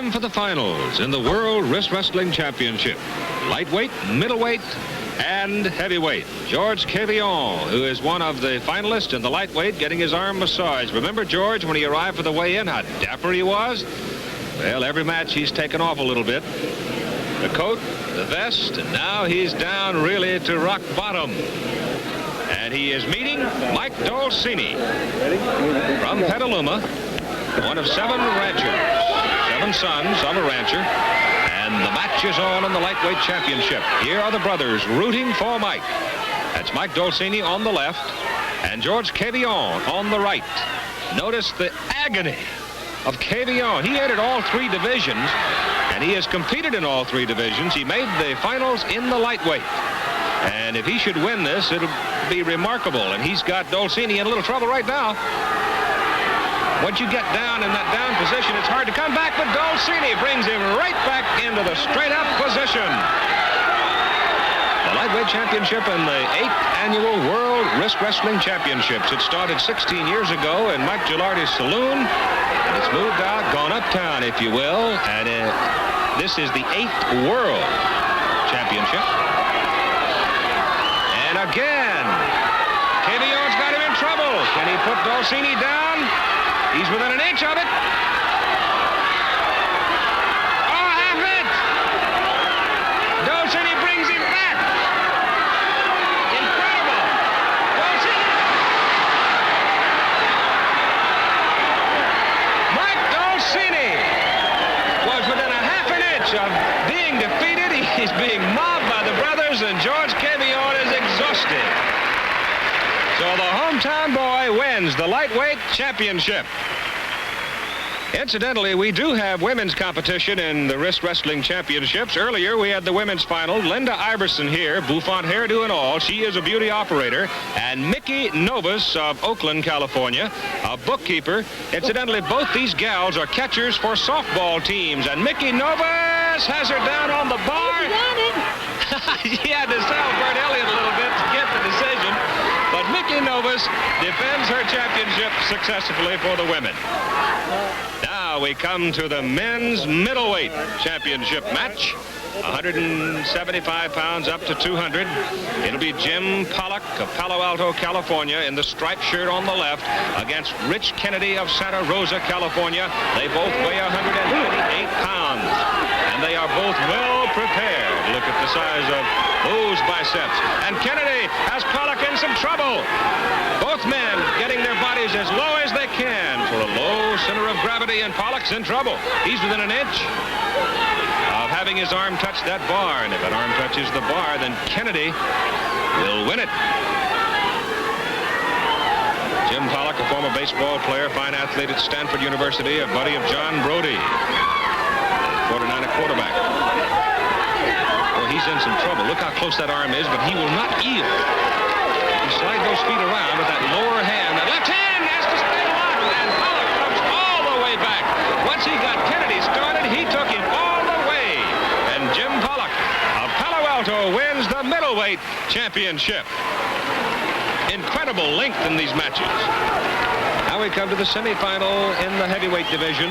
Time for the finals in the World Wrist Wrestling Championship. Lightweight, middleweight, and heavyweight. George Kaleon, who is one of the finalists in the lightweight, getting his arm massaged. Remember George when he arrived for the weigh-in, how dapper he was? Well, every match he's taken off a little bit. The coat, the vest, and now he's down really to rock bottom. And he is meeting Mike Dolcini from Petaluma, one of 7 ranchers, 7 sons of a rancher. And the match is on in the lightweight championship. Here are the brothers rooting for Mike. That's Mike Dolcini on the left and George Kaleon on the right. Notice the agony of Kaleon. He entered all 3 divisions, and he has competed in all 3 divisions. He made the finals in the lightweight. And if he should win this, it'll be remarkable. And he's got Dolcini in a little trouble right now. Once you get down in that down position, it's hard to come back, but Dolcini brings him right back into the straight-up position. The lightweight championship and the 8th annual World Wrist Wrestling Championships. It started 16 years ago in Mike Gilardi's saloon, and it's moved out, gone uptown, if you will, and this is the 8th World Championship. And again, Kaleon's got him in trouble. Can he put Dolcini down? He's within an inch of it. Oh, half it! Dolcini brings him back. Incredible. Dolcini. Mike Dolcini was within a half an inch of being defeated. He's being mobbed by the brothers, and George Kaleon is exhausted. So the hometown boy wins the lightweight championship. Incidentally, we do have women's competition in the Wrist Wrestling Championships. Earlier, we had the women's final. Linda Iverson here, bouffant hairdo and all. She is a beauty operator. And Nickie Novus of Oakland, California, a bookkeeper. Incidentally, both these gals are catchers for softball teams. And Nickie Novus has her down on the bar. He had to sell Bert Elliott a little bit to get the decision. But Nickie Novus defends her championship successfully for the women. Now we come to the men's middleweight championship match. 175 pounds up to 200. It'll be Jim Pollack of Palo Alto, California, in the striped shirt on the left against Rich Kennedy of Santa Rosa, California. They both weigh 198 pounds, and they are both well prepared. Look at the size of those biceps. And Kennedy has Pollack in some trouble. Both men getting their bodies as low as they can for a low center of gravity, and Pollack's in trouble. He's within an inch of having his arm touch that bar, and if that arm touches the bar, then Kennedy will win it. Jim Pollack, a former baseball player, fine athlete at Stanford University, a buddy of John Brody, 49 a quarterback. Oh, he's in some trouble. Look how close that arm is, but he will not yield. He slides those feet around with that lower hand. That left hand has to stay locked, and Pollack comes all the way back. Once he got Kennedy started, he took him all the way. And Jim Pollack of Palo Alto wins the middleweight championship. Incredible length in these matches. Now we come to the semifinal in the heavyweight division.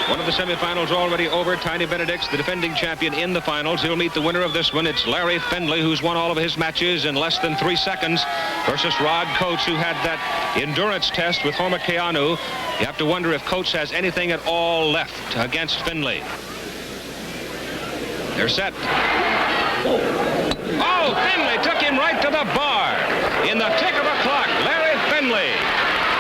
One of the semifinals already over. Tiny Benedix, the defending champion, in the finals. He'll meet the winner of this one. It's Larry Findley, who's won all of his matches in less than 3 seconds, versus Rod Coates, who had that endurance test with Homer Keanu. You have to wonder if Coates has anything at all left against Findley. They're set. Oh, Findley took him right to the bar. In the tick of the clock, Larry Findley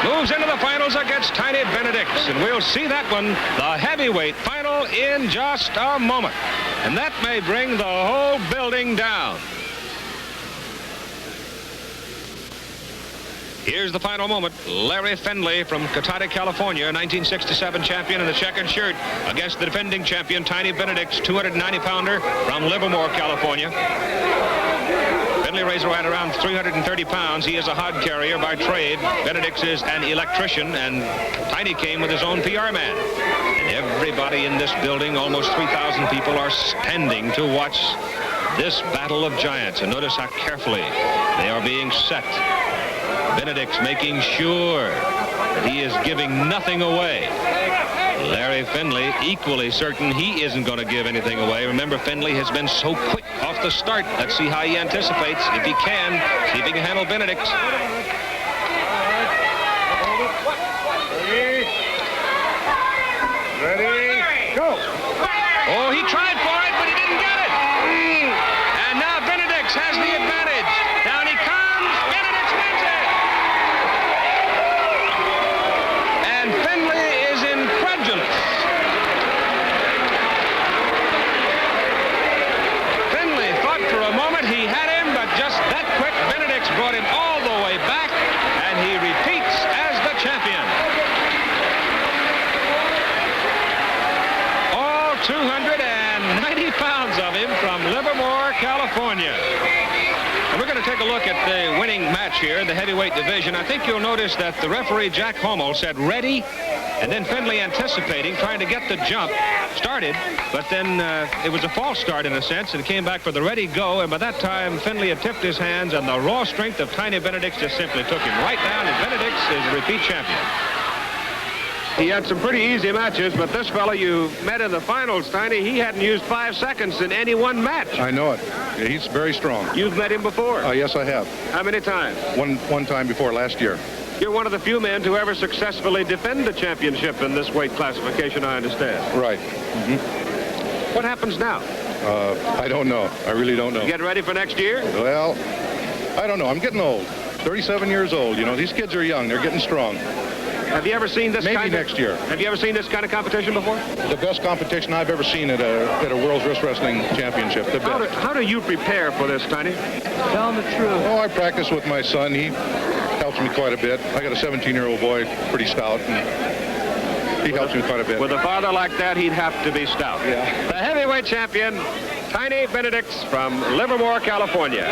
moves into the finals against Tiny Benedix, and we'll see that one, the heavyweight final, in just a moment. And that may bring the whole building down. Here's the final moment. Larry Findley from Cotati, California, 1967 champion in the checkered shirt, against the defending champion, Tiny Benedix, 290-pounder from Livermore, California. Findley weighs around 330 pounds. He is a hod carrier by trade. Benedix is an electrician, and Tiny came with his own PR man. And everybody in this building, almost 3,000 people, are standing to watch this battle of giants. And notice how carefully they are being set. Benedix making sure that he is giving nothing away. Larry Findley equally certain he isn't going to give anything away. Remember, Findley has been so quick off the start. Let's see how he anticipates. If he can, see if he can handle Benedix. Ready, go. Oh, he tried for it, but he didn't get it. And now Benedix has the advantage. Down he comes. Benedix wins it. And Findley is incredulous. Findley thought for a moment he had him, but just that quick, Benedix brought him all the way back, and he repeats as the champion. 290 pounds of him from Livermore, California. And we're going to take a look at the winning match here in the heavyweight division. I think you'll notice that the referee, Jack Hommel, said ready, and then Findley anticipating, trying to get the jump, started, but then it was a false start in a sense, and came back for the ready go, and by that time, Findley had tipped his hands, and the raw strength of Tiny Benedix just simply took him right down, and Benedix is a repeat champion. He had some pretty easy matches, but this fellow you met in the finals, Tiny, he hadn't used 5 seconds in any one match. I know it. Yeah, he's very strong. You've met him before? Yes, I have. How many times? One time before last year. You're one of the few men to ever successfully defend the championship in this weight classification, I understand. Right. What happens now? I don't know. I really don't know. You getting ready for next year? Well, I don't know. I'm getting old. 37 years old. You know, these kids are young. They're getting strong. Have you ever seen this Maybe next year. Have you ever seen this kind of competition before? The best competition I've ever seen at a World's Wrist Wrestling Championship. The best. How do you prepare for this, Tiny? Tell him the truth. Oh, I practice with my son. He helps me quite a bit. I got a 17-year-old boy, pretty stout, and he helps me quite a bit. With a father like that, he'd have to be stout. Yeah. The heavyweight champion, Tiny Benedix from Livermore, California.